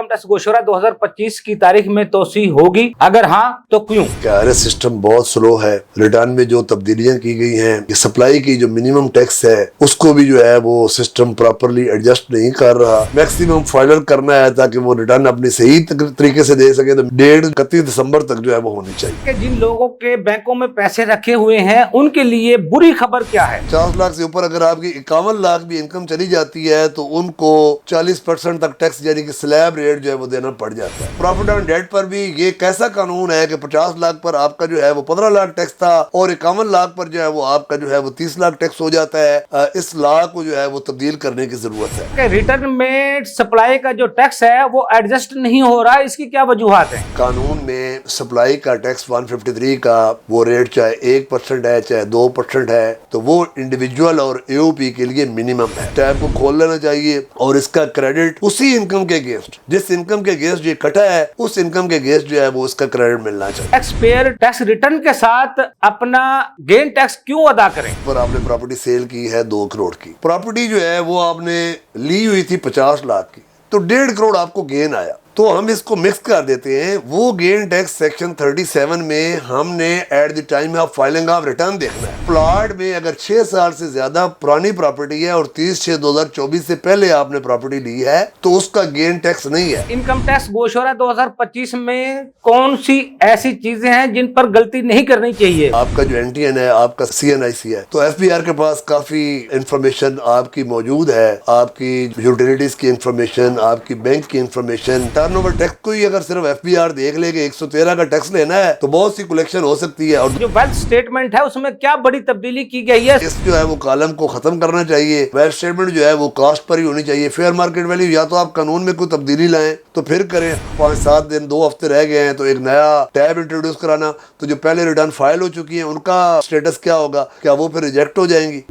Income tax गोशवारा 2025 की तारीख में तोसी होगी, अगर हाँ तो क्यों? आईआरएस सिस्टम बहुत स्लो है। रिटर्न में जो तब्दीलियां की गई हैं, ये सप्लाई की जो मिनिमम टैक्स है उसको भी जो है वो सिस्टम प्रॉपरली एडजस्ट नहीं कर रहा। मैक्सिमम फाइनल करना है ताकि वो रिटर्न अपनी सही तरीके से दे सके, तो 31 दिसंबर तक जो है वो होनी चाहिए। जिन लोगों के बैंकों में पैसे रखे हुए हैं उनके लिए बुरी खबर क्या है? 50 लाख से ऊपर अगर आपकी 51 लाख भी इनकम चली जाती है तो उनको 40% तक टैक्स यानी कि स्लैब रेट जो है वो देना पड़ जाता है। प्रॉफिट ऑन डेट पर भी ये कैसा कानून है कि 50 लाख पर आपका जो है वो 15 लाख टैक्स था और 51 लाख पर जो है वो आपका जो है वो 30 लाख टैक्स हो जाता है। इस लॉ को जो है वो तब्दील करने की जरूरत है। रिटर्न में सप्लाई का जो टैक्स है वो एडजस्ट नहीं हो रहा, इसकी क्या वजूहात है? कानून में सप्लाई का टैक्स 153 का वो रेट चाहे 1% है चाहे 2% है, तो वो इंडिविजुअल और एओपी के लिए मिनिमम है। टैब को खोल लेना चाहिए और इसका क्रेडिट उसी इनकम के अगेंस्ट, जिस इनकम के अगेंस्ट ये कटा है उस इनकम के अगेंस्ट जो है वो उसका क्रेडिट मिलना चाहिए। टैक्स पेयर टैक्स रिटर्न के साथ अपना गेन टैक्स क्यों अदा करें? पर आपने प्रॉपर्टी सेल की है 2 करोड़ की, प्रॉपर्टी जो है वो आपने ली हुई थी 50 लाख की, तो 1.5 करोड़ आपको गेन आया, तो हम इसको मिक्स कर देते हैं। वो गेन टैक्स सेक्शन 37 में हमने at the time of filing of return देखना है। प्लॉट में अगर 6 साल से ज्यादा पुरानी प्रॉपर्टी है और 30/6/2024 से पहले आपने प्रॉपर्टी ली है तो उसका गेन टैक्स नहीं है। इनकम टैक्स गोशवारा 2025 में कौन सी ऐसी चीजें हैं जिन पर गलती नहीं करनी चाहिए? आपका जो एनटीएन है, आपका सीएनआईसी है, तो एफबीआर के पास काफी इंफॉर्मेशन आपकी मौजूद है, आपकी यूटिलिटीज की इंफॉर्मेशन, आपकी बैंक की इंफॉर्मेशन। टर्नओवर टैक्स को ही अगर सिर्फ एफबीआर देख ले कि 113 का टैक्स लेना है तो बहुत सी कलेक्शन हो सकती है। और जो वेल्थ स्टेटमेंट है उसमें क्या बड़ी तब्दीली की गई है? इस जो है वो कॉलम को खत्म करना चाहिए। वेल्थ स्टेटमेंट जो है वो कास्ट पर ही होनी चाहिए। फेयर मार्केट वैल्यू या तो आप कानून में कोई तब्दीली लाएं तो फिर करें। 5-7 दिन 2 हफ्ते रह गए हैं तो एक नया टैब इंट्रोड्यूस कराना, तो जो पहले रिटर्न फाइल हो चुकी है उनका स्टेटस क्या होगा? क्या वो फिर रिजेक्ट हो जाएंगी?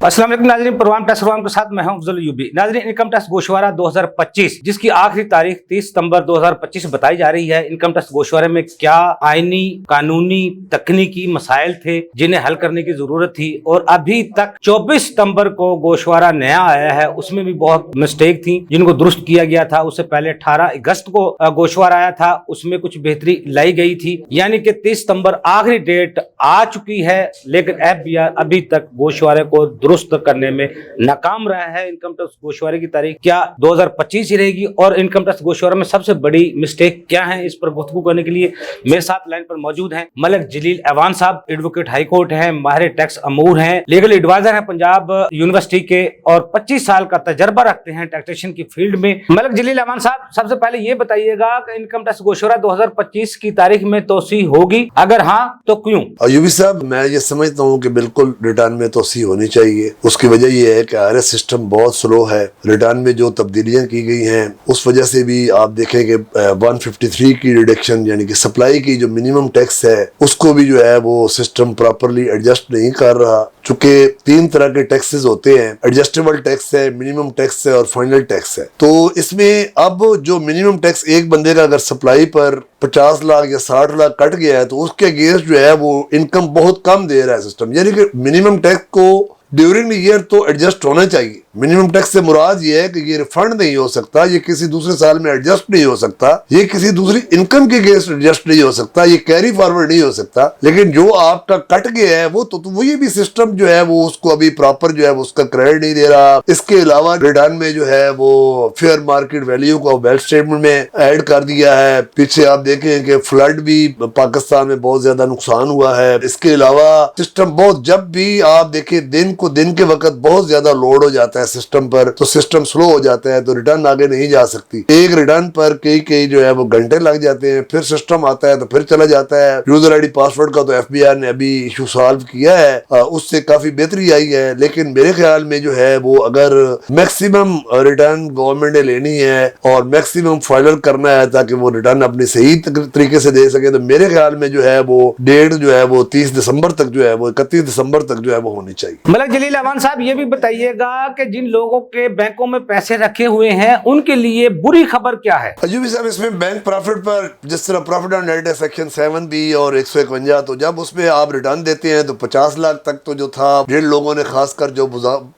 अस्सलाम वालेकुम नाज़रीन, प्रोग्राम टैक्स प्रोग्राम के साथ मैं हूं अफजल यूबी। नाज़रीन, इनकम टैक्स गोशवारा 2025 जिसकी आखिरी तारीख 30 सितंबर 2025 बताई जा रही है। इनकम टैक्स गोशवारे में क्या आईनी, कानूनी, तकनीकी मसाइल थे जिन्हें हल करने की जरूरत थी, और अभी तक 24 सितंबर को गोशवारा नया आया है, उसमें भी बहुत मिस्टेक थी जिनको दुरुस्त किया गया था। उससे पहले 18 अगस्त को गोशवारा आया था, उसमें कुछ बेहतरी लाई गई थी, यानी कि 30 सितंबर आखिरी डेट आ चुकी है, लेकिन एफबीआर अभी तक गोशवारे को दुरुस्त करने में नाकाम रहा है। इनकम टैक्स गोशवारे की तारीख क्या 2025 ही रहेगी, और इनकम टैक्स गोशवारे में सबसे बड़ी मिस्टेक क्या है, इस पर गुफ्तगू करने के लिए मेरे साथ लाइन पर मौजूद हैं मलिक जलील ऐवान साहब, एडवोकेट हाई कोर्ट हैं, माहिर टैक्स अमूर हैं, लीगल एडवाइजर हैं पंजाब यूनिवर्सिटी के, और 25 साल का तजर्बा रखते हैं टैक्सेशन की फील्ड में। मलिक जलील ऐवान साहब, सबसे पहले ये बताइएगा कि इनकम टैक्स गोशवारा 2025 की तारीख में तोसी होगी, अगर हाँ तो क्यों? यूबी साहब, मैं ये समझता हूँ कि बिल्कुल रिटर्न में तोसी होनी चाहिए। उसकी वजह यह है कि आईआरएस सिस्टम बहुत स्लो है। रिटर्न में जो तब्दीलियां की गई हैं उस वजह से भी आप देखें कि 153 की रिडक्शन यानी कि सप्लाई की जो मिनिमम टैक्स है उसको भी जो है वो सिस्टम प्रॉपरली एडजस्ट नहीं कर रहा। चूंकि 3 तरह के टैक्सेस होते हैं, एडजस्टेबल टैक्स है, मिनिमम टैक्स है और फाइनल टैक्स है। तो इसमें अब जो मिनिमम टैक्स एक बंदे का अगर सप्लाई पर 50 लाख या 60 लाख कट गया है तो उसके अगेंस्ट जो है वो इनकम बहुत कम दे रहा है सिस्टम। यानी कि मिनिमम टैक्स को ड्यूरिंग ईयर तो एडजस्ट होना चाहिए। मिनिमम टैक्स से मुराद ये है कि ये रिफंड नहीं हो सकता, ये किसी दूसरे साल में एडजस्ट नहीं हो सकता, ये किसी दूसरी इनकम के अगेंस्ट एडजस्ट नहीं हो सकता, ये कैरी फॉरवर्ड नहीं हो सकता। लेकिन जो आपका कट गया है वो तो वही भी सिस्टम जो है वो उसको अभी प्रॉपर जो है वो उसका क्रेडिट नहीं दे रहा। इसके अलावा रिटर्न में जो है वो फेयर मार्केट वैल्यू को वेल्थ स्टेटमेंट में ऐड कर दिया है। पीछे आप देखें कि फ्लड भी पाकिस्तान में बहुत ज्यादा नुकसान हुआ है। इसके अलावा सिस्टम बहुत, जब भी आप देखें दिन के वक्त बहुत ज्यादा लोड हो जाता है है सिस्टम पर, तो सिस्टम स्लो हो जाता है, तो रिटर्न आगे नहीं जा सकती। एक रिटर्न पर कई जो है वो घंटे लग जाते हैं, फिर सिस्टम आता है तो फिर चला जाता है। यूजर आईडी पासवर्ड का तो FBI ने अभी इशू सॉल्व किया है, उससे काफी बेहतरी आई है। लेकिन मेरे ख्याल में जो है वो अगर मैक्सिमम रिटर्न गवर्नमेंट ने लेनी है और मैक्सिमम फाइनल करना है ताकि वो रिटर्न अपनी सही तरीके से दे सके, तो मेरे ख्याल में जो है वो डेट जो है वो 30 दिसंबर तक जो है वो 31 दिसंबर तक जो है वो होनी चाहिए। मलक जलील अमान साहब, ये भी बताइएगा कि जिन लोगों के बैंकों में पैसे रखे हुए हैं उनके लिए बुरी खबर क्या है? अजूबी साहब, इसमें बैंक प्रॉफिट पर जिस तरह प्रॉफिट ऑन डेट है सेक्शन 7B और 151, तो जब उसमें आप रिटर्न देते हैं तो 50 लाख तक तो जो था, जिन लोगों ने खासकर जो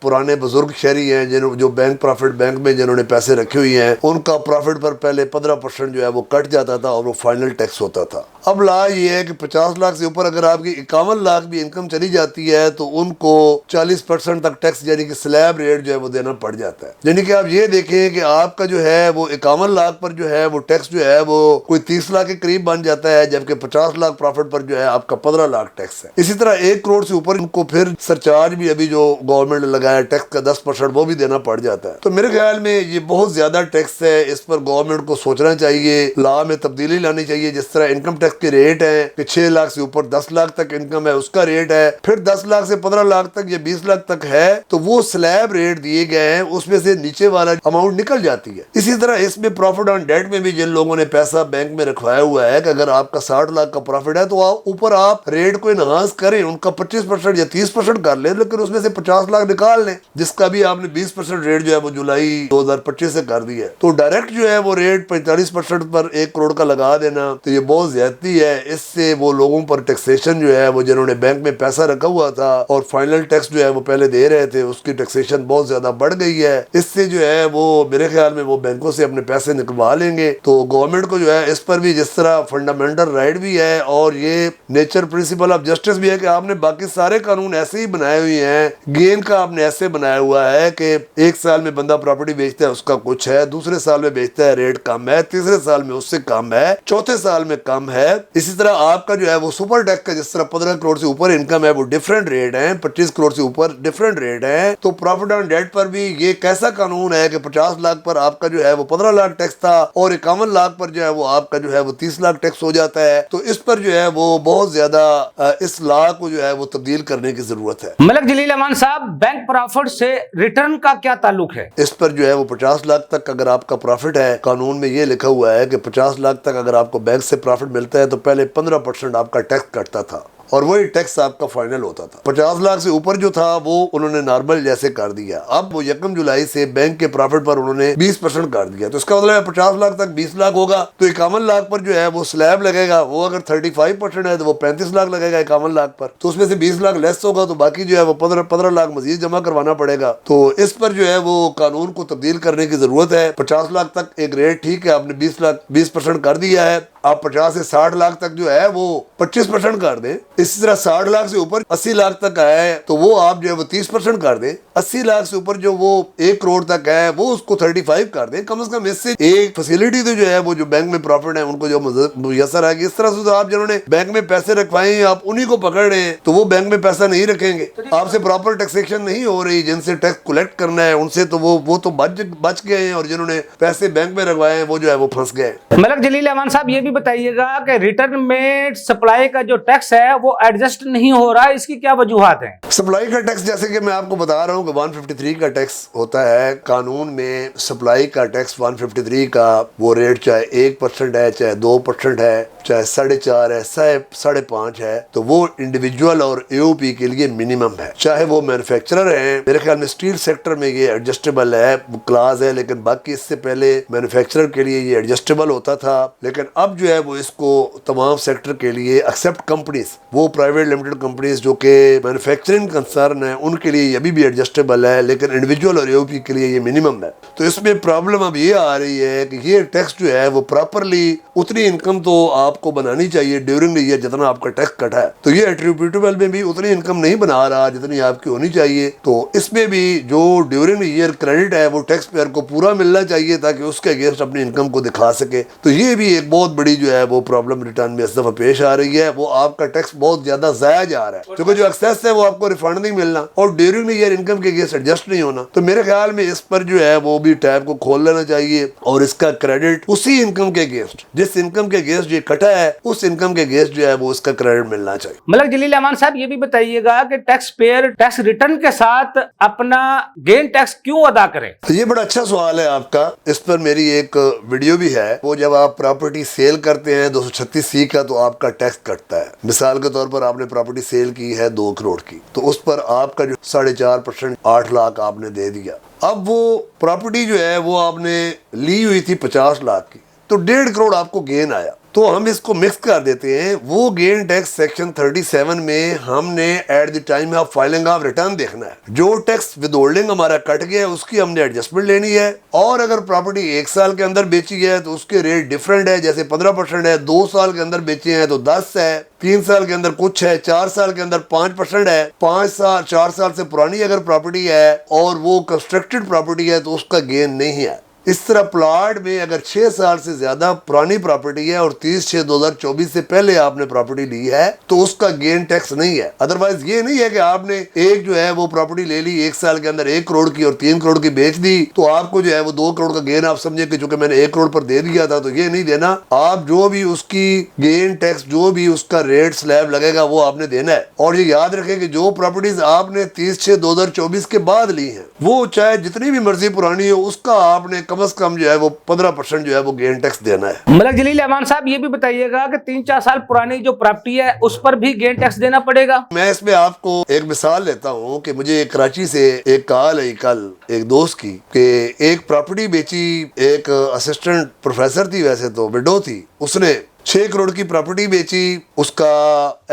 पुराने बुजुर्ग शहरी हैं जो बैंक प्रॉफिट बैंक में जिन्होंने पैसे रखे हुए हैं, उनका प्रॉफिट पर पहले 15% जो है वो कट जाता था और वो फाइनल टैक्स होता था। अब ला ये है कि 50 लाख से ऊपर अगर आपकी 51 लाख भी इनकम चली जाती है तो उनको 40% तक टैक्स यानी कि स्लैब रेट जो है वो देना पड़ जाता है। यानी कि आप ये देखें कि आपका जो है वो 51 लाख पर जो है वो टैक्स जो है वो कोई 30 लाख के करीब बन जाता है, जबकि 50 लाख प्रॉफिट पर जो है आपका 15 लाख टैक्स है। इसी तरह 1 करोड़ से ऊपर इनको फिर सरचार्ज भी अभी जो गवर्नमेंट ने लगाया टैक्स का 10% वो भी देना पड़ जाता है। तो मेरे ख्याल में ये बहुत ज्यादा टैक्स है, इस पर गवर्नमेंट को सोचना चाहिए, लॉ में तब्दीली लानी चाहिए। जिस तरह इनकम टैक्स के रेट है कि 6 लाख से ऊपर 10 लाख तक इनकम है उसका रेट है, फिर 10 लाख से 15 लाख तक या 20 लाख तक है तो वो स्लैब रेट दिए गए हैं, उसमें से नीचे वाला अमाउंट निकल जाती है। इसी तरह इसमें प्रॉफिट ऑन डेट में भी जिन लोगों ने पैसा बैंक में रखवाया हुआ है कि अगर आपका 60 लाख का प्रॉफिट है तो आप ऊपर आप रेट को इनहांस करें, उनका 25% या 30% कर ले, लेकिन उसमें से 50 लाख निकाल लें, जिसका भी आपने 20% रेट जो है वो जुलाई 2025 से कर दिया है। तो डायरेक्ट जो है वो रेट 45% पर 1 करोड़ का लगा देना तो ये बहुत ज्यादती है। इससे वो लोगों पर टैक्सेशन जो है वो जिन्होंने बैंक में पैसा रखा हुआ था और फाइनल टैक्स जो है वो पहले दे रहे थे, उसकी टैक्सेशन बहुत ज्यादा बढ़ गई है। इससे जो है वो मेरे ख्याल में वो बैंकों से अपने पैसे निकलवा लेंगे। तो गवर्नमेंट को जो है इस पर भी जिस तरह फंडामेंटल राइट भी है और ये नेचर प्रिंसिपल ऑफ जस्टिस भी है कि आपने बाकी सारे कानून ऐसे ही बनाए हुए हैं, गेन का आपने ऐसे बनाया हुआ है कि 1 साल में बंदा प्रॉपर्टी बेचता है उसका कुछ है, दूसरे साल में बेचता है रेट कम है, तीसरे साल में उससे कम है, चौथे साल में कम है। इसी तरह आपका जो है वो सुपर टैक्स का जिस तरह 15 करोड़ से ऊपर इनकम है वो डिफरेंट रेट है, 25 करोड़ से ऊपर डिफरेंट रेट है। तो प्रॉफिट ऑन डेट पर भी ये कैसा कानून है कि 50 लाख पर आपका जो है वो 15 लाख टैक्स था और 51 लाख पर जो है वो आपका जो है वो 30 लाख टैक्स हो जाता है। तो इस पर जो है वो बहुत ज्यादा इस लॉ को जो है वो तब्दील करने की जरूरत है। मलक जलील अमान साहब, बैंक प्रॉफिट से रिटर्न का क्या ताल्लुक है? इस पर जो है वो 50 लाख तक अगर आपका प्रॉफिट है, कानून में ये लिखा हुआ है कि 50 लाख तक अगर आपको बैंक से प्रॉफिट मिलता है तो पहले 15% आपका टैक्स कटता था और वही टैक्स आपका फाइनल होता था। 50 लाख से ऊपर जो था वो उन्होंने नॉर्मल जैसे कर दिया। अब वो 1 जुलाई से बैंक के प्रॉफिट पर उन्होंने 20% कर दिया। तो इसका मतलब है 50 लाख तक 20 लाख होगा तो 51 लाख पर जो है वो स्लैब लगेगा। वो अगर 35% है तो वो 35 लाख लगेगा 51 लाख पर, तो उसमें से 20 लाख लेस होगा तो बाकी जो है वो 15 लाख मजीद जमा करवाना पड़ेगा। तो इस पर जो है वो कानून को तब्दील करने की जरूरत है। 50 लाख तक एक रेट ठीक है, आपने 20% कर दिया है, आप 50 से 60 लाख तक जो है वो 25% कर दें। इसी तरह 60 लाख से ऊपर 80 लाख तक है तो वो आप जो है वो 30% कर दें। 80 लाख से ऊपर जो वो 1 करोड़ तक है वो उसको 35 कर दें। कम से कम इससे एक फैसिलिटी तो जो है वो जो बैंक में प्रॉफिट है उनको जो मुयसर आएगी। इस तरह से तो आप जिन्होंने बैंक में पैसे रखवाए आप उन्हीं को पकड़ रहे हैं तो वो बैंक में पैसा नहीं रखेंगे, आपसे प्रॉपर टैक्सेशन नहीं हो रही। जिनसे टैक्स कलेक्ट करना है उनसे तो वो तो बच गए हैं और जिन्होंने पैसे बैंक में रखवाए हैं वो जो है वो फंस गए। मलक जलील अमान साहब, ये भी बताइएगा कि रिटर्न में सप्लाई का जो टैक्स है वो एडजस्ट नहीं हो रहा है, इसकी क्या वजूहात हैं? सप्लाई का टैक्स जैसे कि मैं आपको बता रहा हूँ कि 153 का टैक्स होता है कानून में। सप्लाई का टैक्स 153 का वो रेट चाहे 1% है, चाहे 2% है, चाहे 4.5 है, 5.5 है, तो वो इंडिविजुअल और AOP के लिए मिनिमम है। चाहे वो मैन्युफैक्चरर है, मेरे ख्याल में स्टील सेक्टर में ये एडजस्टेबल है, क्लास है, लेकिन बाकी इससे पहले मैन्युफैक्चरर के लिए ये एडजस्टेबल होता था। लेकिन अब जो है वो इसको तमाम सेक्टर के लिए एक्सेप्ट कंपनीज, वो प्राइवेट लिमिटेड कंपनीज जो कि मैन्युफैक्चरिंग कंसर्न है उनके लिए अभी भी एडजस्टेबल है, लेकिन इंडिविजुअल और AOP के लिए ये मिनिमम है। तो इसमें प्रॉब्लम अब ये आ रही है कि ये टैक्स जो है वो प्रॉपरली उतनी इनकम तो आपको बनानी चाहिए ड्यूरिंग द ईयर जितना आपका टैक्स कटा है, तो ये एट्रीब्यूटेबल में भी उतनी इनकम नहीं बना रहा जितनी आपकी होनी चाहिए। तो इसमें भी जो ड्यूरिंग द ईयर क्रेडिट है वो टैक्स पेयर को पूरा मिलना चाहिए ताकि उसके अगेंस्ट अपनी इनकम को दिखा सके। तो ये भी एक बहुत बड़ी बड़ी जो है वो प्रॉब्लम रिटर्न में इस दफा पेश आ रही है, वो आपका टैक्स बहुत ज्यादा जाया जा रहा है, क्योंकि जो एक्सेस है वो आपको रिफंड नहीं मिलना और ड्यूरिंग ईयर इनकम के अगेंस्ट एडजस्ट नहीं होना। तो मेरे ख्याल में इस पर जो है वो भी टैब को खोल लेना चाहिए और इसका क्रेडिट उसी इनकम के अगेंस्ट, जिस इनकम के अगेंस्ट ये कटा है उस इनकम के अगेंस्ट जो है वो उसका क्रेडिट मिलना चाहिए। मलक जलील अमान साहब, ये भी बताइएगा कि टैक्स पेयर टैक्स रिटर्न के साथ अपना गेन टैक्स क्यों अदा करे? तो ये बड़ा अच्छा सवाल है आपका। इस पर मेरी एक वीडियो भी है। वो जब आप प्रॉपर्टी सेल करते हैं 236C का तो आपका टैक्स कटता है। मिसाल के तौर पर आपने प्रॉपर्टी सेल की है 2 करोड़ की, तो उस पर आपका जो 4.5% 8 लाख आपने दे दिया। अब वो प्रॉपर्टी जो है वो आपने ली हुई थी 50 लाख की, तो 1.5 करोड़ आपको गेन आया। तो हम इसको मिक्स कर देते हैं। वो गेन टैक्स सेक्शन 37 में हमने at the time of filing of return देखना है। जो टैक्स विदहोल्डिंग हमारा कट गया है उसकी हमने एडजस्टमेंट लेनी है। और अगर प्रॉपर्टी 1 साल के अंदर बेची है तो उसके रेट डिफरेंट है, जैसे 15% है, 2 साल के अंदर बेचे हैं तो 10 है, 3 साल के अंदर कुछ है, 4 साल के अंदर 5% है, 4 साल से पुरानी अगर प्रॉपर्टी है और वो कंस्ट्रक्टेड प्रॉपर्टी है तो उसका गेन नहीं है। इस तरह प्लॉट में अगर 6 साल से ज्यादा पुरानी प्रॉपर्टी है और 30/6/2024 से पहले आपने प्रॉपर्टी ली है तो उसका गेन टैक्स नहीं है। अदरवाइज ये नहीं है कि आपने एक जो है वो प्रॉपर्टी ले ली 1 साल के अंदर 1 करोड़ की और 3 करोड़ की बेच दी तो आपको जो है वो 2 करोड़ का गेन आप समझे कि चूंकि मैंने 1 करोड़ पर दे दिया था, तो ये नहीं देना। आप जो भी उसकी गेन टैक्स जो भी उसका रेट स्लैब लगेगा वो आपने देना है। और ये याद रखें कि जो प्रॉपर्टीज आपने 30/6/2024 के बाद ली है वो चाहे जितनी भी मर्जी पुरानी हो उसका आपने कम से कम जो है वो 15% जो है वो गेन टैक्स देना है। मलक जलील अमान साहब, ये भी बताइएगा कि 3-4 साल पुरानी जो प्रॉपर्टी है उस पर भी गेन टैक्स देना पड़ेगा? मैं इसमें आपको एक मिसाल लेता हूँ कि मुझे कराची से एक कॉल आई कल एक दोस्त की कि एक प्रॉपर्टी बेची, एक असिस्टेंट प्रोफेसर थी, वैसे तो विडो थी, उसने 6 करोड़ की प्रॉपर्टी बेची। उसका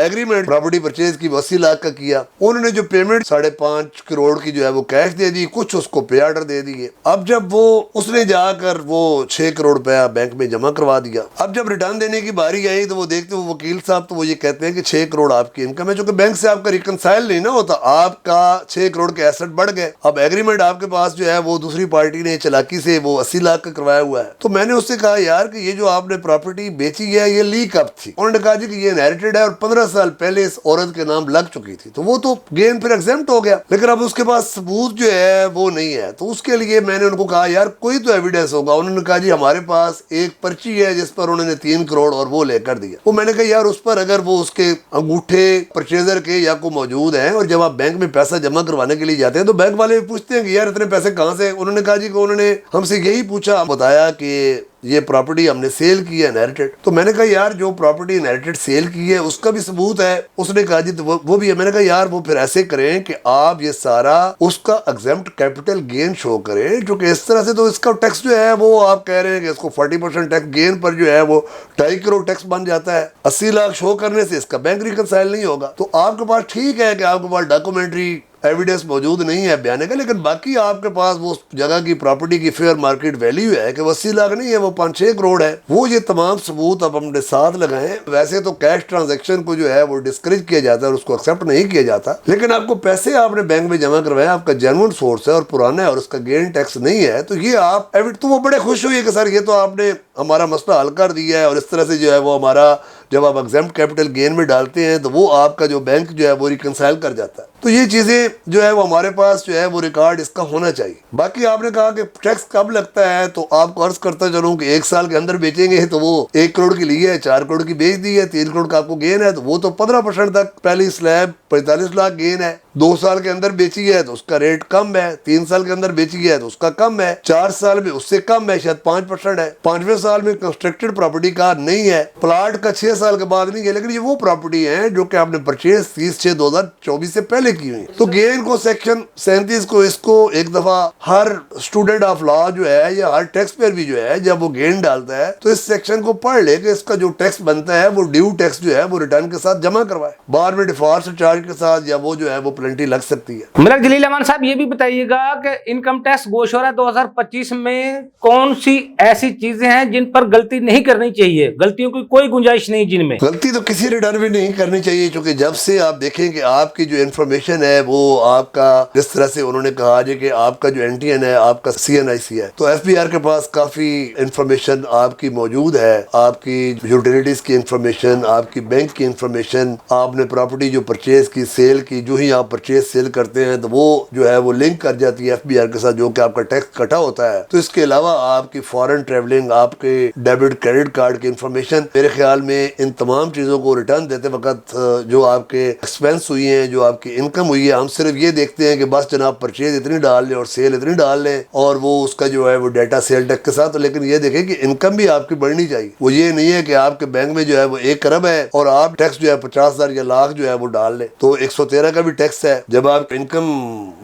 एग्रीमेंट प्रॉपर्टी परचेज की 80 लाख का किया। उन्होंने जो पेमेंट 5.5 करोड़ की जो है वो कैश दे दी, कुछ उसको पे ऑर्डर दे दिए। अब जब वो उसने जाकर वो 6 करोड़ रुपया बैंक में जमा करवा दिया। अब जब रिटर्न देने की बारी आई तो वो देखते वो वकील साहब तो वो ये कहते हैं कि 6 करोड़ आपकी इनकम है, चूंकि बैंक से आपका रिकनसाइल नहीं ना होता, आपका 6 करोड़ के एसेट बढ़ गए। अब एग्रीमेंट आपके पास जो है वो दूसरी पार्टी ने चालाकी से वो 80 लाख का करवाया हुआ है। तो मैंने उससे कहा यार कि ये जो आपने प्रॉपर्टी बेची है ये ली कब थी? उन्होंने कहा जी कि ये इनहेरिटेड है और 15 साल पहले इस औरत के नाम लग चुकी थी, तो वो तो गेन फिर एग्जेम्प्ट हो गया। लेकिन अब उसके पास सबूत जो है वो नहीं है। तो उसके लिए मैंने उनको कहा यार कोई तो एविडेंस होगा। उन्होंने कहा जी हमारे पास एक पर्ची है जिस पर उन्होंने 3 करोड़ और वो लेकर दिया। वो मैंने कहा यार उस पर अगर वो उसके अंगूठे परचेजर के या को मौजूद है और जब आप बैंक में पैसा जमा करवाने के लिए जाते हैं तो बैंक वाले पूछते हैं कि यार इतने पैसे कहाँ से? उन्होंने कहा जी कि उन्होंने हमसे यही पूछा, बताया कि ये प्रॉपर्टी हमने सेल की है इनहेरिटेड। तो मैंने कहा यार जो प्रॉपर्टी इनहेरिटेड सेल की है उसका भी सबूत है। उसने कहा जी तो वो भी है। मैंने कहा यार वो फिर ऐसे करें कि आप ये सारा उसका एग्जेम्प्ट कैपिटल गेन शो करें, क्योंकि इस तरह से तो इसका टैक्स जो है वो आप कह रहे हैं कि इसको 40% टैक्स गेन पर जो है वो 2.5 करोड़ टैक्स बन जाता है। 80 लाख शो करने से इसका बैंक रिकनसाइल नहीं होगा। तो आपके पास ठीक है कि आपके पास डॉक्यूमेंट्री एविडेंस मौजूद नहीं है बयाने का, लेकिन बाकी आपके पास वो जगह की प्रॉपर्टी की फेयर मार्केट वैल्यू है कि 80 लाख नहीं है, वो 5-6 करोड़ है। वो ये तमाम सबूत अब हमने साथ लगाए। वैसे तो कैश ट्रांजैक्शन को जो है वो डिस्करेज किया जाता है और उसको एक्सेप्ट नहीं किया जाता, लेकिन आपको पैसे आपने बैंक में जमा करवाया, आपका जेन्युइन सोर्स है और पुराना है और उसका गेन टैक्स नहीं है, तो ये आप तो वो बड़े खुश हुए कि सर ये तो आपने हमारा मसला हल कर दिया है। और इस तरह से जो है वो हमारा जब आप एग्जेम्प्ट कैपिटल गेन में डालते हैं तो वो आपका जो बैंक जो है वो रिकनसाइल कर जाता है। तो ये चीजें जो है वो हमारे पास जो है वो रिकॉर्ड इसका होना चाहिए। बाकी आपने कहा कि टैक्स कब लगता है, तो आपको अर्ज करता चलूं कि 1 साल के अंदर बेचेंगे तो वो 1 करोड़ की ली है, 4 करोड़ की बेच दी है, 3 करोड़ का आपको गेन है तो वो तो 15% तक पहली स्लैब 45 लाख गेन है। 2 साल के अंदर बेची है तो उसका रेट कम है, 3 साल के अंदर बेची है तो उसका कम है, 4 साल में उससे कम है, शायद 5% है, 5वें साल में कंस्ट्रक्टेड प्रॉपर्टी का नहीं है, प्लाट का 6 साल के बाद नहीं है। लेकिन ये वो प्रॉपर्टी है जो कि आपने परचेज 30/6/2024 से पहले की हुई। तो गेन को सेक्शन 37 को इसको एक दफा हर स्टूडेंट ऑफ लॉ जो है या हर टैक्स पेयर भी जो है जब वो गेन डालता है तो इस सेक्शन को पढ़ ले कि इसका जो टैक्स बनता है वो ड्यू टैक्स जो है वो रिटर्न के साथ जमा करवाए। बाद में डिफॉल्ट चार्ज के साथ या वो जो है वो पेनल्टी लग सकती है। मलक जलील अमान साहब, ये भी बताइएगा कि इनकम टैक्स गोशवारा 2025 में कौन सी ऐसी चीजें हैं जिन पर गलती नहीं करनी चाहिए? गलतियों की कोई गुंजाइश नहीं जिनमें? गलती तो किसी रिटर्न में नहीं करनी चाहिए, क्योंकि जब से आप देखें कि आपकी जो इन्फॉर्मेशन انفارمیشن ہے وہ آپ کا جس طرح سے انہوں نے کہا جی کہ آپ کا جو این ٹی این ہے, آپ کا سی این آئی سی ہے, تو ایف بی آر کے پاس کافی انفارمیشن آپ کی موجود ہے, آپ کی یوٹیلیٹیز کی انفارمیشن, آپ کی بینک کی انفارمیشن, آپ نے پراپرٹی جو پرچیز کی, سیل کی, جو ہی آپ پرچیز سیل کرتے ہیں تو وہ جو ہے وہ لنک کر جاتی ہے ایف بی آر کے ساتھ, جو کہ آپ کا ٹیکس کٹا ہوتا ہے. تو اس کے علاوہ آپ کی فارن ٹریولنگ, آپ کے ڈیبٹ کریڈٹ کارڈ کی انفارمیشن, میرے خیال میں ان تمام چیزوں کو ریٹرن دیتے وقت جو آپ کے ایکسپینس ہوئی ہیں, جو آپ کی انکم ہوئی ہے, ہم صرف یہ دیکھتے ہیں کہ بس جناب پرچیز اتنی ڈال لیں اور سیل اتنی ڈال لیں اور وہ اس کا جو ہے وہ ڈیٹا سیل ٹیکس کے ساتھ. لیکن یہ دیکھیں کہ انکم بھی آپ کی بڑھنی چاہیے. وہ یہ نہیں ہے کہ آپ کے بینک میں جو ہے وہ 1 ارب ہے اور آپ ٹیکس جو ہے 50,000 یا لاکھ جو ہے وہ ڈال لیں. تو 113 کا بھی ٹیکس ہے. جب آپ انکم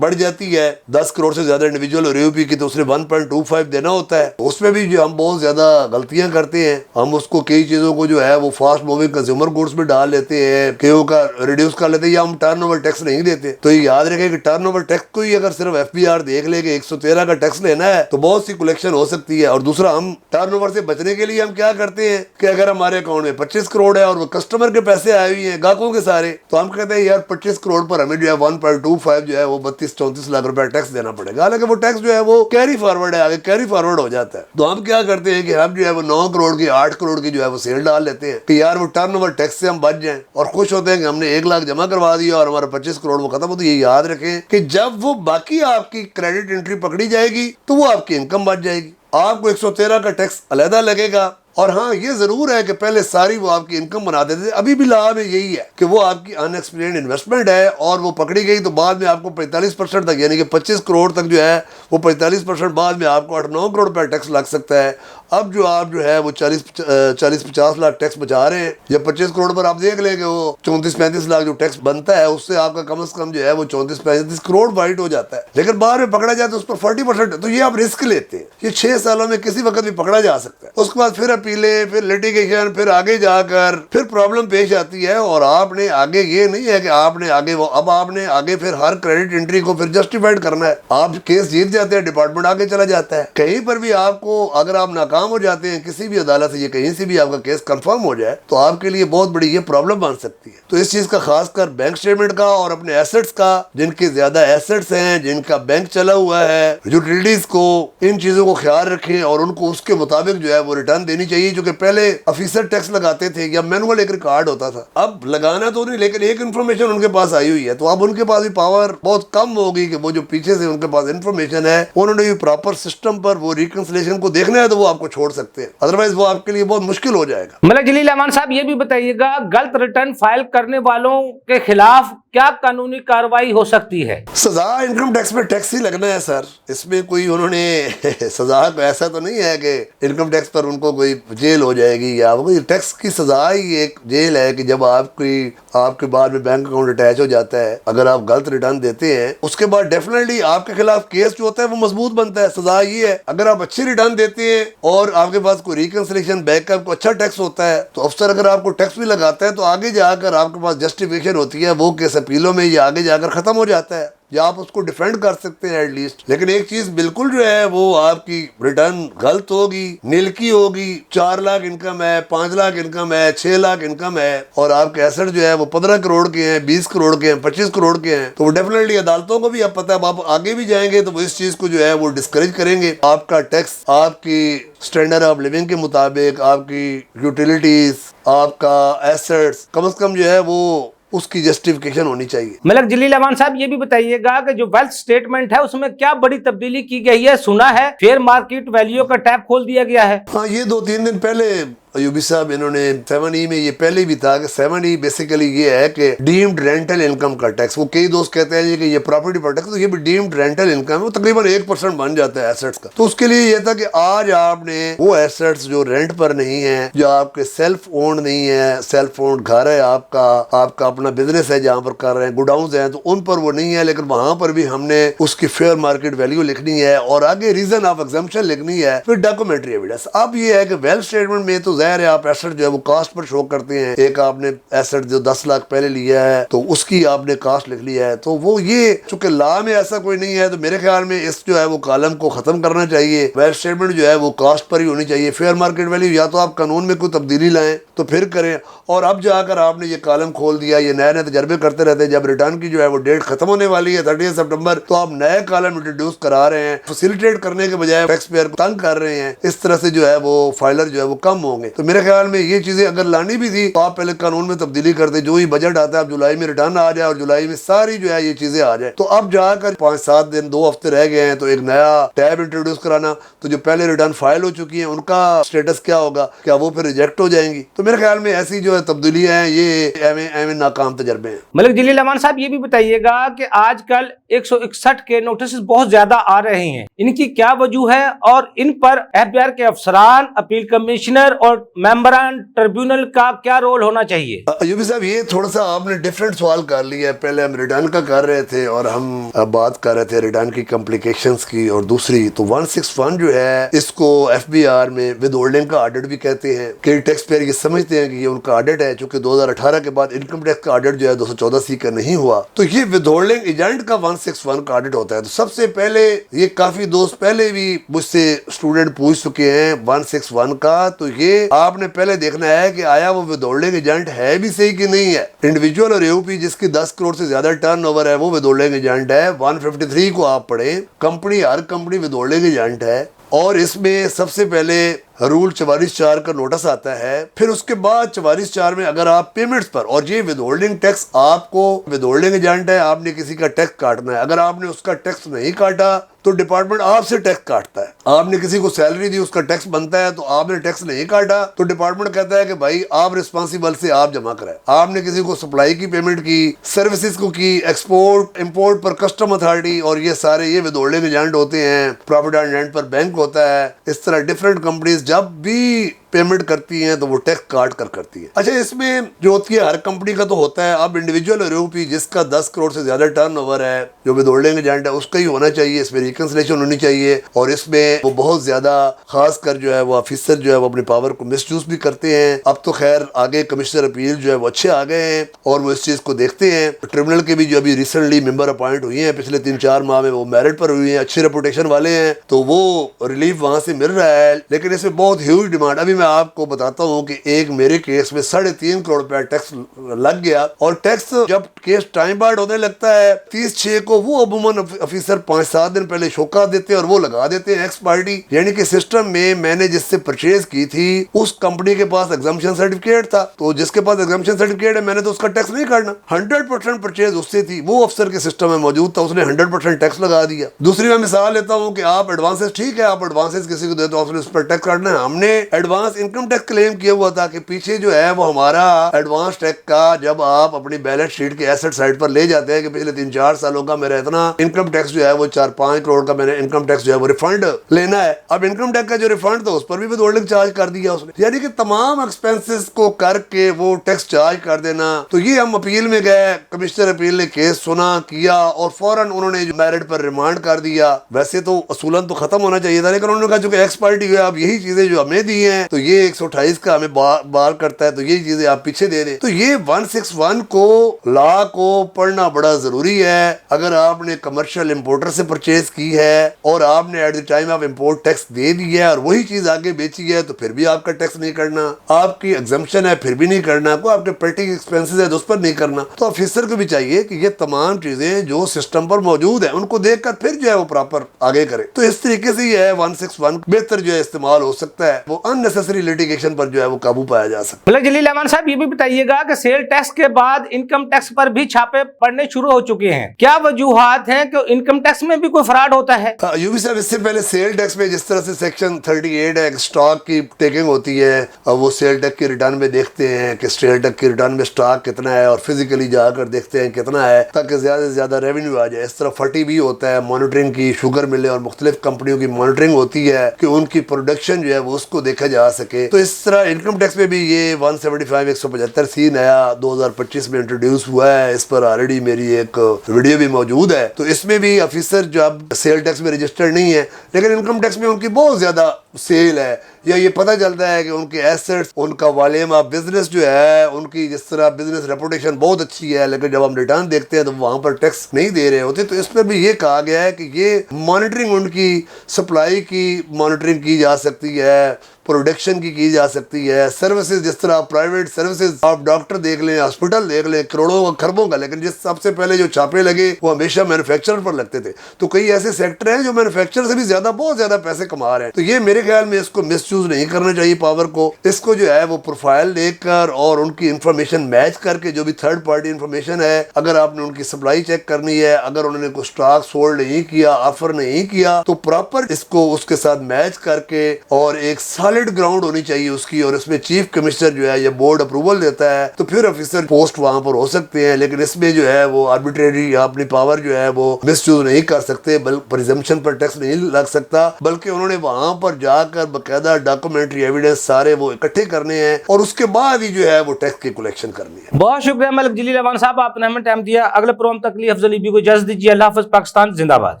بڑھ جاتی ہے 10 کروڑ سے زیادہ انڈیویجول اور یو پی کی, تو اس نے 1.25 دینا ہوتا ہے. اس میں بھی جو ہم بہت زیادہ غلطیاں کرتے ہیں, ہم اس کو کئی چیزوں کو جو ہے وہ فاسٹ موونگ کنزیومر گوڈس میں ڈال لیتے ہیں, کئیوں کا ریڈیوس کر لیتے ہیں, یا ہم ٹرن اوور ٹیکس نہیں دیتے. تو یہ یاد رکھیں کہ ٹرن اوور ٹیکس کو ہی اگر صرف ایف بی آر دیکھ لے کہ 113 کا ٹیکس لینا ہے تو بہت سی کلیکشن ہو سکتی ہے. اور دوسرا, ہم ٹرن اوور سے بچنے کے لیے ہم کیا کرتے ہیں کہ اگر ہمارے اکاؤنٹ میں 25 کروڑ ہے اور وہ کسٹمر کے پیسے آئے ہوئے ہیں, گاہکوں کے سارے, تو ہم کہتے ہیں یار 25 کروڑ پر ہمیں جو ہے 1.25 جو ہے وہ 32-34 لاکھ روپے ٹیکس دینا پڑے گا. حالانکہ وہ ٹیکس جو ہے وہ کیری فارورڈ ہے, آگے کیری فارورڈ ہو جاتا ہے. تو ہم کیا کرتے ہیں کہ ہم جو ہے وہ 9 کروڑ کی 8 کروڑ کی جو ہے وہ سیل ڈال لیتے ہیں کہ یار وہ ٹرن اوور ٹیکس سے ہم بچ جائیں, اور خوش ہوتے ہیں کہ ہم نے 1 لاکھ جمع کروا دیا اور ہمارا 25 کروڑ وہ ختم ہو. تو یہ یاد رکھیں کہ جب وہ باقی آپ کی کریڈٹ انٹری پکڑی جائے گی تو وہ آپ کی انکم بچ جائے گی. آپ کو 113 کا ٹیکس علیحدہ لگے گا. اور ہاں یہ ضرور ہے کہ پہلے ساری وہ آپ کی انکم بنا دیتے تھے, ابھی بھی لا میں یہی ہے کہ وہ آپ کی ان ایکسپلینڈ انویسٹمنٹ ہے اور وہ پکڑی گئی تو بعد میں آپ کو 45% تک, یعنی کہ 25 کروڑ تک جو ہے وہ 45% بعد میں آپ کو 8-9 کروڑ روپے ٹیکس لگ سکتا ہے. اب جو آپ جو ہے وہ 40-50 لاکھ ٹیکس بچا رہے ہیں, یا 25 کروڑ پر آپ دیکھ لیں کہ وہ 34-35 لاکھ جو ٹیکس بنتا ہے اس سے آپ کا کم از کم جو ہے وہ 34-35 کروڑ وائٹ ہو جاتا ہے. لیکن بعد میں پکڑا جاتا ہے اس پر 40%. تو یہ آپ رسک لیتے ہیں, یہ 6 سالوں میں کسی وقت بھی پکڑا جا سکتا ہے. اس کے بعد پھر اپیلیں, پھر لیٹیگیشن, پھر آگے جا کر پھر پرابلم پیش آتی ہے. اور آپ نے آگے یہ نہیں ہے کہ آپ نے آگے وہ, اب آپ نے آگے پھر ہر کریڈٹ انٹری کو پھر جسٹیفائڈ کرنا ہے. آپ کیس جیت جاتے ہیں, ڈپارٹمنٹ آگے چلا جاتا ہے. کہیں پر بھی آپ کو اگر آپ ناکام ہو جاتے ہیں کسی بھی عدالت سے, یہ کہیں سے بھی آپ کا کیس کنفرم ہو جائے تو آپ کے لیے بہت بڑی یہ پرابلم بن سکتی ہے. تو اس چیز کا خاص کر بینک سٹیٹمنٹ کا اور اپنے ایسٹس کا, جن کے زیادہ ایسٹس ہیں, جن کا بینک چلا ہوا ہے, یوٹیلیٹیز کو, ان چیزوں کو خیال رکھیں اور ان کو اس کے مطابق جو ہے وہ ریٹرن دینی چاہیے. جو کہ پہلے آفیسر ٹیکس لگاتے تھے یا مینول ایک ریکارڈ ہوتا تھا, اب لگانا تو نہیں لیکن ایک انفارمیشن ان کے پاس آئی ہوئی ہے. تو اب ان کے پاس بھی پاور بہت کم ہوگی کہ وہ جو پیچھے سے ان کے پاس انفارمیشن ہے انہوں نے بھی پراپر سسٹم پر وہ ریکنسلیشن کو دیکھنا ہے تو وہ آپ کو چھوڑ سکتے ہیں, ادروائز وہ آپ کے لیے بہت مشکل ہو جائے گا. ملک جلیل امان صاحب, یہ بھی بتائیے گا غلط ریٹرن فائل کرنے والوں کے خلاف کیا قانونی کارروائی ہو سکتی ہے؟ سزا انکم ٹیکس میں ٹیکس ہی لگنا ہے سر. اس میں کوئی انہوں نے سزا کو ایسا تو نہیں ہے کہ انکم ٹیکس پر ان کو کوئی جیل ہو جائے گی, یا وہی ٹیکس کی سزا ہی ایک جیل ہے کہ جب آپ کے بعد میں بینک اکاؤنٹ اٹیچ ہو جاتا ہے, اگر آپ غلط ریٹرن دیتے ہیں اس کے بعد ڈیفینیٹلی آپ کے خلاف کیس جو ہوتا ہے وہ مضبوط بنتا ہے. سزا یہ ہے اگر آپ اچھی ریٹرن دیتے ہیں اور آپ کے پاس کوئی ریکنسلیشن بیک اپ کو اچھا ٹیکس ہوتا ہے تو افسر اگر آپ کو ٹیکس بھی لگاتا ہے تو آگے جا کر آپ کے پاس جسٹیفیکیشن ہوتی ہے, وہ کیس اپیلوں میں یہ آگے جا کر ختم ہو جاتا ہے, یا آپ اس کو ڈیفینڈ کر سکتے ہیں ایٹ لیسٹ. لیکن ایک چیز بالکل جو ہے وہ آپ کی ریٹرن غلط ہوگی, نیل کی ہوگی, 4 لاکھ انکم ہے, 5 لاکھ انکم ہے, 6 لاکھ انکم ہے اور آپ کے ایسٹ جو ہے وہ 15 کروڑ کے ہیں, 20 کروڑ کے ہیں, 25 کروڑ کے ہیں, تو وہ ڈیفینیٹلی عدالتوں کو بھی اب پتہ ہے, آپ آگے بھی جائیں گے تو وہ اس چیز کو جو ہے وہ ڈسکریج کریں گے. آپ کا ٹیکس آپ کی اسٹینڈرڈ آف لیونگ کے مطابق, آپ کی یوٹیلیٹیز, آپ کا ایسٹس کم از کم جو ہے وہ اس کی جسٹیفیکیشن ہونی چاہیے. ملک جلیل امان صاحب, یہ بھی بتائیے گا کہ جو ویلتھ سٹیٹمنٹ ہے اس میں کیا بڑی تبدیلی کی گئی ہے؟ سنا ہے فیئر مارکیٹ ویلیو کا ٹیب کھول دیا گیا ہے. ہاں, یہ 2-3 دن پہلے ایوبی صاحب انہوں نے 7E میں, یہ پہلے بھی تھا کہ 7E بیسیکلی یہ ہے کہ ڈیمڈ رینٹل انکم کا ٹیکس. وہ کئی دوست کہتے ہیں کہ یہ پراپرٹی پر ٹیکس, تو یہ بھی ڈیمڈ رینٹل انکم ہے, وہ تقریباً 1% بن جاتا ہے ایسٹس کا. تو اس کے لیے یہ تھا کہ آج آپ نے وہ ایسٹس جو رینٹ پر نہیں ہیں, جو آپ کے سیلف اونڈ نہیں ہے, سیلف اونڈ گھر ہے آپ کا اپنا بزنس ہے جہاں پر کر رہے ہیں, گوڈاؤنز ہیں, تو ان پر وہ نہیں ہے, لیکن وہاں پر بھی ہم نے اس کی فیئر مارکیٹ ویلیو لکھنی ہے اور آگے ریزن آف ایگزمپشن لکھنی ہے, پھر ڈاکومنٹری ایویڈنس. اب یہ ہے کہ ویلتھ اسٹیٹمنٹ میں تو ظاہر ہے آپ ایسٹ جو ہے وہ کاسٹ پر شو کرتے ہیں. ایک آپ نے ایسٹ جو 10 لاکھ پہلے لیا ہے تو اس کی آپ نے کاسٹ لکھ لیا ہے. تو وہ یہ چونکہ لا میں ایسا کوئی نہیں ہے تو میرے خیال میں اس جو ہے وہ کالم کو ختم کرنا چاہیے. ویل اسٹیٹمنٹ جو ہے وہ کاسٹ پر ہی ہونی چاہیے. فیئر مارکیٹ ویلیو یا تو آپ قانون میں کوئی تبدیلی لائیں تو پھر کریں. اور اب جا کر آپ نے یہ کالم کھول دیا, یہ نئے نئے تجربے کرتے رہتے ہیں. جب ریٹرن کی جو ہے وہ ڈیٹ ختم ہونے والی ہے 30 سپٹمبر, تو آپ نئے کالم انٹروڈیوس کرا رہے ہیں. فیسیلیٹیٹ کرنے کے بجائے ٹیکس پیئر کو تنگ کر رہے ہیں. اس طرح سے جو ہے وہ فائلر جو ہے وہ کم ہوں گے. تو میرے خیال میں یہ چیزیں اگر لانی بھی تھی تو آپ پہلے قانون میں تبدیلی کرتے. جو ہی بجٹ آتا ہے اب جولائی میں ریٹرن آ جائے اور جولائی میں ساری جو ہے یہ چیزیں آ جائے. تو اب جا کر 5-7 دن 2 ہفتے رہ گئے ہیں تو ایک نیا ٹیب انٹروڈیوس کرانا. تو جو پہلے ریٹرن فائل ہو چکی ہیں ان کا اسٹیٹس کیا ہوگا, کیا وہ پھر ریجیکٹ ہو جائیں گی؟ تو میرے خیال میں ایسی جو ہے تبدیلیاں ہیں یہ ایویں ناکام تجربے ہیں. ملک جلیل امان صاحب یہ بھی بتائیے گا کہ آج کل 161 کے نوٹسز بہت زیادہ آ رہے ہیں, ان کی کیا وجہ ہے اور ان پر ایف بی آر کے افسران, اپیل کمشنر اور ممبران ٹریبیونل کا کیا رول ہونا چاہیے؟ ایوبی صاحب یہ تھوڑا سا آپ نے ڈیفرنٹ سوال کر لیا ہے. پہلے ہم ریٹرن کا کر رہے تھے اور ہم بات کر رہے تھے ریٹرن کی کمپلیکیشنز کی, اور دوسری تو 161 جو ہے اس کو ایف بی آر میں ود ہولڈنگ کا آڈٹ بھی کہتے ہیں. کہ ٹیکس پیئر یہ سمجھتے ہیں کہ یہ ان کا آڈٹ ہے, چونکہ 2018 کے بعد انکم ٹیکس کا آڈٹ جو ہے 214C کا نہیں ہوا, تو یہ ود ہولڈنگ ایجنٹ کا 161 کا آڈٹ ہوتا ہے. تو سب سے پہلے یہ کافی دوست پہلے بھی مجھ سے اسٹوڈنٹ پوچھ چکے ہیں 161 کا, تو یہ آپ نے پہلے دیکھنا ہے کہ آیا وہ ود ہولڈنگ ایجنٹ ہے بھی صحیح کہ نہیں ہے. انڈیویجول اور AOP جس کی 10 کروڑ سے زیادہ ٹرن اوور ہے وہ ود ہولڈنگ ایجنٹ ہے. 153 کو آپ پڑھیں, company Hare company with holding agent ہے. اور اس میں سب سے پہلے رول 44(4) کا نوٹس آتا ہے. پھر اس کے بعد 44(4) میں اگر آپ پیمنٹس پر, اور یہ ود ہولڈنگ ٹیکس آپ کو ود ہولڈنگ ایجنٹ ہے, آپ نے کسی کا ٹیکس کاٹنا ہے. اگر آپ نے اس کا ٹیکس نہیں کاٹا تو ڈپارٹمنٹ آپ سے ٹیکس کاٹتا ہے. آپ نے کسی کو سیلری دی, اس کا ٹیکس بنتا ہے, تو آپ نے ٹیکس نہیں کاٹا تو ڈپارٹمنٹ کہتا ہے کہ بھائی آپ رسپانسیبل سے آپ جمع کرائیں. آپ نے کسی کو سپلائی کی پیمنٹ کی, سروسز کو کی, ایکسپورٹ امپورٹ پر کسٹم اتھارٹی, اور یہ سارے یہ ود ہولڈنگ ایجنٹ ہوتے ہیں. پروفٹ اینڈ رینٹ پر بینک ہوتا ہے. اس طرح ڈفرینٹ کمپنیز جب بھی پیمنٹ کرتی ہیں تو وہ ٹیکس کاٹ کر کرتی ہے. اچھا, اس میں جو ہوتی ہے ہر کمپنی کا تو ہوتا ہے. اب انڈیویجول اور AOP جس کا 10 کروڑ سے زیادہ ٹرن اوور ہے جو ود ہولڈنگ ایجنٹ ہے اس کا ہی ہونا چاہیے. اس میں ریکنسلیشن ہونی چاہیے, اور اس میں وہ بہت زیادہ خاص کر جو ہے وہ آفیسر جو ہے وہ اپنی پاور کو مس یوز بھی کرتے ہیں. اب تو خیر آگے کمشنر اپیل جو ہے وہ اچھے آ گئے ہیں اور وہ اس چیز کو دیکھتے ہیں. ٹریبونل کے بھی جو ابھی ریسنٹلی ممبر اپوائنٹ ہوئی ہیں پچھلے 3-4 ماہ میں, وہ میرٹ پر ہوئی ہیں, اچھی ریپوٹیشن والے ہیں, تو وہ ریلیف وہاں سے مل رہا ہے. لیکن اس میں بہت ہیوج ڈیمانڈ. ابھی میں آپ کو بتاتا ہوں کہ ایک میرے کیس میں 3.5 کروڑ روپے ٹیکس لگ گیا, اور ٹیکس جب کیس ٹائم بارڈ ہونے لگتا ہے 30/6 کو, وہ عموماً آفیسر 5-7 دن پہلے شوکا دیتے ہیں اور وہ لگا دیتے ہیں ایکس پارٹی. یعنی کہ سسٹم میں نے جس سے پرچیز کی تھی اس کمپنی کے پاس ایگزمپشن سرٹیفکیٹ تھا, تو جس کے پاس ایگزمپشن سرٹیفکیٹ ہے میں نے تو اس کا ٹیکس نہیں کاٹنا. 100% پرچیز اس سے تھی, وہ افسر کے سسٹم میں موجود تھا, اس نے 100% ٹیکس لگا دیا. دوسری میں مثال لیتا ہوں کہ آپ ایڈوانسز, ٹھیک ہے آپ ایڈوانسز کسی کو دیتے ہو, آپ نے اس پر ٹیکس کاٹنا ہے. ہم نے ایڈوانس انکم ٹیکس کلیم کیا ہوا تھا کہ پیچھے جو ہے وہ ہمارا ایڈوانس ٹیکس کا جب آپ اپنی بیلنس شیٹ کے ایسٹ سائڈ پر لے جاتے ہیں کہ پچھلے 3-4 سالوں کا میرا اتنا انکم ٹیکس جو ہے وہ 4-5 کروڑ کا میں نے انکم ٹیکس جو ہے وہ ریفنڈ لینا ہے. اب انکم ٹیکس کا جو ریفنڈ تھا اس پر بھی ود ہولڈنگ چارج کر دیا اس نے. یعنی کہ تمام ایکسپینسز کو کر کے وہ ٹیکس چارج کر دینا. تو یہ ہم اپیل میں گئے, کمشنر اپیل نے کیس سنا کیا اور فوراً انہوں نے میرٹ پر ریمانڈ کر دیا. ویسے تو اصولاً تو ختم ہونا چاہیے تھا, لیکن انہوں نے کہا چونکہ ایکس پارٹی ہے اب یہی چیزیں جو ہمیں دی ہیں تو یہ 128 کا ہمیں بار کرتا ہے, تو یہی چیزیں آپ پیچھے دے دیں. تو یہ 161 کو لا کو پڑھنا بڑا ضروری ہے. اگر آپ نے کمرشل امپورٹر سے پرچیز کی ہے اور آپ نے at the time of import tax دے دیا ہے اور وہی چیز آگے بیچی ہے تو پھر بھی آپ کا ٹیکس نہیں کرنا. آپ کی ایگزمپشن ہے پھر بھی نہیں کرنا. کوئی آپ کے پرٹیک ایکسپینسز ہے تو اس پر نہیں کرنا. تو آفیسر کو بھی چاہیے کہ یہ تمام چیزیں جو سسٹم پر موجود ہیں ان کو دیکھ کر پھر جو ہے وہ پراپر آگے کرے. تو اس طریقے سے یہ ہے 161 بہتر جو ہے استعمال ہو سکتا ہے, وہ ان نیسیسری لیٹیگیشن پر جو ہے وہ قابو پایا جا سکتا ہے. ملک جلیل امان صاحب یہ بھی بتائیے گا کہ سیل ٹیکس کے بعد انکم ٹیکس پر بھی چھاپے پڑنے شروع ہو چکے ہیں, کیا وجوہات ہیں کہ انکم ٹیکس میں بھی کوئی فراڈ ہوتا ہے؟ یوبی صاحب اس سے پہلے سیل ٹیکس میں جس طرح سے سیکشن 38 ہے, اسٹاک کی ٹیکنگ ہوتی ہے, وہ سیل ٹیکس کی ریٹرن میں دیکھتے ہیں کہ سیل ٹیکس کی ریٹرن میں اسٹاک کتنا ہے اور فزیکلی جا کر دیکھتے ہیں کتنا ہے تاکہ زیادہ سے زیادہ ریونیو آ جائے. اس طرح 40 بھی ہوتا ہے, مانیٹرنگ کی, شوگر ملے اور مختلف کمپنیوں کی مانیٹرنگ ہوتی ہے کہ ان کی پروڈکشن جو ہے وہ اس کو دیکھا جا सके। तो इस तरह इनकम टैक्स में भी ये 175 175 सी नया 2025 में इंट्रोड्यूस हुआ है। इस पर ऑलरेडी मेरी एक वीडियो भी मौजूद है। तो इसमें भी ऑफिसर जो अब सेल टैक्स में रजिस्टर्ड नहीं है, लेकिन इनकम टैक्स में उनकी बहुत ज्यादा सेल है, या ये पता चलता है कि उनके एसेट्स, उनका वॉल्यूम ऑफ बिजनेस जो है, उनकी जिस तरह बिजनेस रेपुटेशन बहुत अच्छी है, लेकिन जब हम रिटर्न देखते हैं तो वहां पर टैक्स नहीं दे रहे होते। तो इस पर भी ये कहा गया है कि ये मॉनिटरिंग, उनकी सप्लाई की मॉनिटरिंग की जा सकती है, प्रोडक्शन की जा सकती है, सर्विसेज जिस तरह प्राइवेट सर्विसेज, आप डॉक्टर देख लें, हॉस्पिटल देख लें, करोड़ों खरबों का, लेकिन जिस सबसे पहले जो छापे लगे वो हमेशा मैन्युफैक्चरर पर लगते थे। तो कई ऐसे सेक्टर हैं जो मैन्युफैक्चरर से भी ज्यादा, बहुत ज्यादा पैसे कमा रहे हैं। तो ये मेरे ख्याल में इसको मिसयूज नहीं करना चाहिए पावर को। इसको जो है वो प्रोफाइल लेकर और उनकी इंफॉर्मेशन मैच करके, जो भी थर्ड पार्टी इंफॉर्मेशन है, अगर आपने उनकी सप्लाई चेक करनी है, अगर उन्होंने कोई स्टॉक सोल्ड नहीं किया, ऑफर नहीं किया, तो प्रॉपर इसको उसके साथ मैच करके और एक सॉलिड ग्राउंड होनी चाहिए उसकी, और इसमें चीफ कमिश्नर जो है ये बोर्ड अप्रूवल देता है, तो फिर ऑफिसर पोस्ट वहां पर हो सकते हैं। लेकिन इसमें जो है वो आर्बिट्रेरी अपनी पावर जो है वो मिसयूज नहीं कर सकते, प्रिजम्पशन पर टैक्स नहीं लग सकता, बल्कि उन्होंने वहां पर जाकर बकायदा डॉक्यूमेंट्री एविडेंस सारे वो इकट्ठे करने हैं और उसके बाद ही जो है वो टैक्स की कलेक्शन करनी है। बहुत शुक्रिया मलिक जलील अमान साहब, आपने हमें टाइम दिया। अगले प्रोग्राम तक लिए अफजल यूबी को इजाजत दीजिए। अल्लाह हाफ़िज़। पाकिस्तान जिंदाबाद।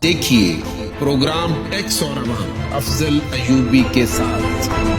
देखिए प्रोग्राम टैक्स और अवाम अफजल अयूबी के साथ।